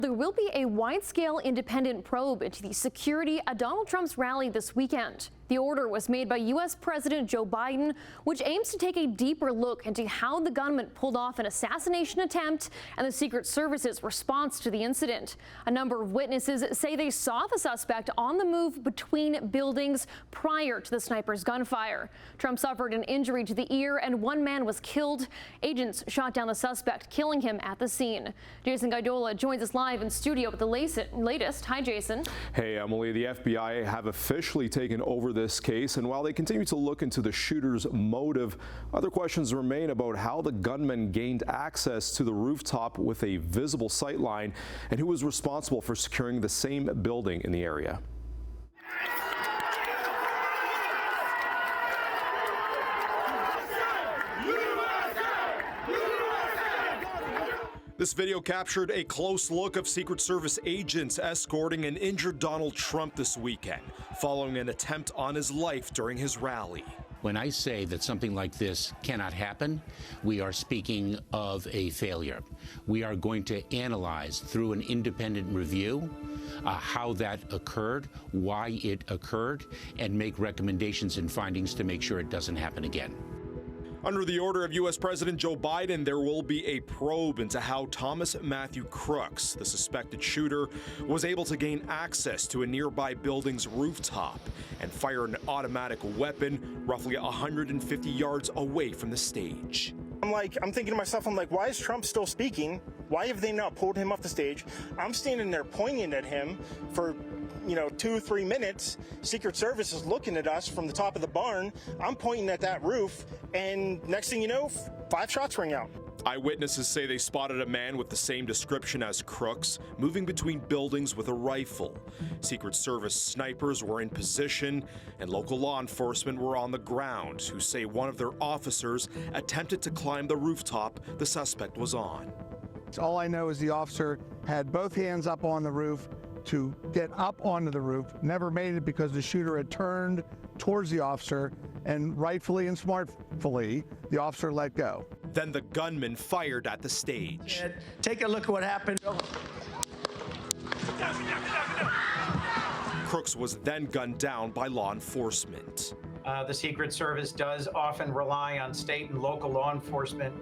There will be a wide-scale independent probe into the security at Donald Trump's rally this weekend. The order was made by U.S. President Joe Biden, which aims to take a deeper look into how the gunman pulled off an assassination attempt and the Secret Service's response to the incident. A number of witnesses say they saw the suspect on the move between buildings prior to the sniper's gunfire. Trump suffered an injury to the ear and one man was killed. Agents shot down the suspect, killing him at the scene. Jason Gaidola joins us live in studio with the latest. Hi, Jason. Hey, Emily. The FBI have officially taken over this case, and while they continue to look into the shooter's motive, other questions remain about how the gunman gained access to the rooftop with a visible sightline and who was responsible for securing the same building in the area. This video captured a close look of Secret Service agents escorting an injured Donald Trump this weekend, following an attempt on his life during his rally. When I say that something like this cannot happen, we are speaking of a failure. We are going to analyze through an independent review how that occurred, why it occurred, and make recommendations and findings to make sure it doesn't happen again. Under the order of U.S. President Joe Biden, there will be a probe into how Thomas Matthew Crooks, the suspected shooter, was able to gain access to a nearby building's rooftop and fire an automatic weapon roughly 150 yards away from the stage. I'm thinking to myself, why is Trump still speaking? Why have they not pulled him off the stage? I'm standing there pointing at him for 2-3 minutes. Secret Service is looking at us from the top of the barn. I'm pointing at that roof, and next thing you know, 5 shots ring out. Eyewitnesses say they spotted a man with the same description as Crooks moving between buildings with a rifle. Secret Service snipers were in position, and local law enforcement were on the ground, who say one of their officers attempted to climb the rooftop the suspect was on. All I know is the officer had both hands up on the roof to get up onto the roof, never made it because the shooter had turned towards the officer, and rightfully and smartfully, the officer let go. Then the gunman fired at the stage. Take a look at what happened. Crooks was then gunned down by law enforcement. The Secret Service does often rely on state and local law enforcement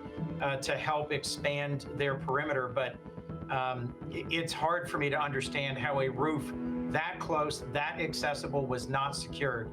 to help expand their perimeter, but it's hard for me to understand how a roof that close, that accessible was not secured.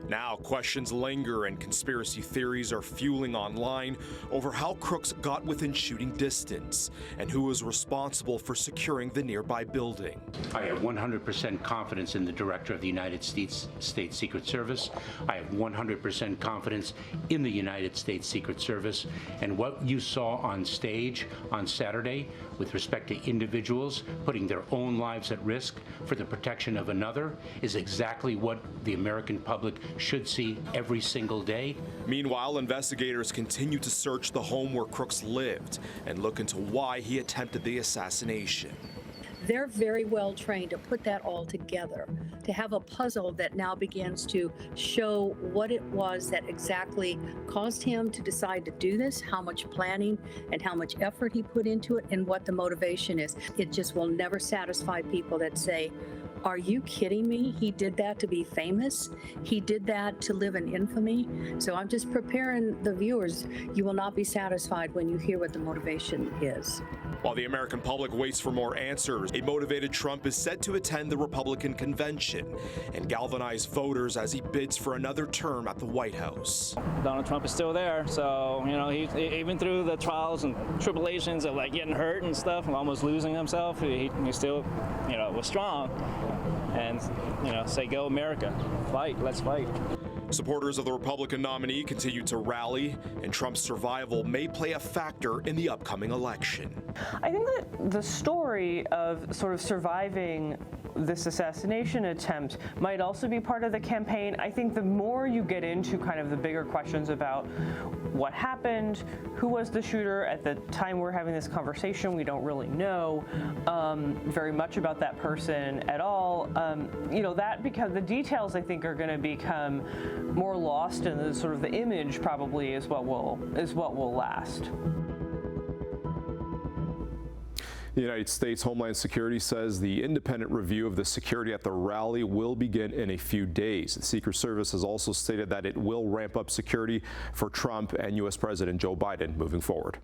Now questions linger and conspiracy theories are fueling online over how Crooks got within shooting distance and who was responsible for securing the nearby building. I have 100% confidence in the Director of the United States Secret Service. I have 100% confidence in the United States Secret Service. And what you saw on stage on Saturday with respect to individuals putting their own lives at risk for the protection of another is exactly what the American public should see every single day. Meanwhile, investigators continue to search the home where Crooks lived and look into why he attempted the assassination. They're very well trained to put that all together, to have a puzzle that now begins to show what it was that exactly caused him to decide to do this, how much planning and how much effort he put into it, and what the motivation is. It just will never satisfy people that say, are you kidding me? He did that to be famous. He did that to live in infamy. So I'm just preparing the viewers. You will not be satisfied when you hear what the motivation is. While the American public waits for more answers, a motivated Trump is set to attend the Republican convention and galvanize voters as he bids for another term at the White House. Donald Trump is still there, so he even through the trials and tribulations of getting hurt and stuff and almost losing himself, he still was strong and say go America, fight, let's fight. Supporters of the Republican nominee continue to rally, and Trump's survival may play a factor in the upcoming election. I think that the story of sort of surviving this assassination attempt might also be part of the campaign. I think the more you get into kind of the bigger questions about what happened, who was the shooter at the time we're having this conversation, we don't really know very much about that person at all. That because the details I think are going to become more lost, and the sort of the image probably is what will last. The United States Homeland Security says the independent review of the security at the rally will begin in a few days. The Secret Service has also stated that it will ramp up security for Trump and U.S. President Joe Biden moving forward.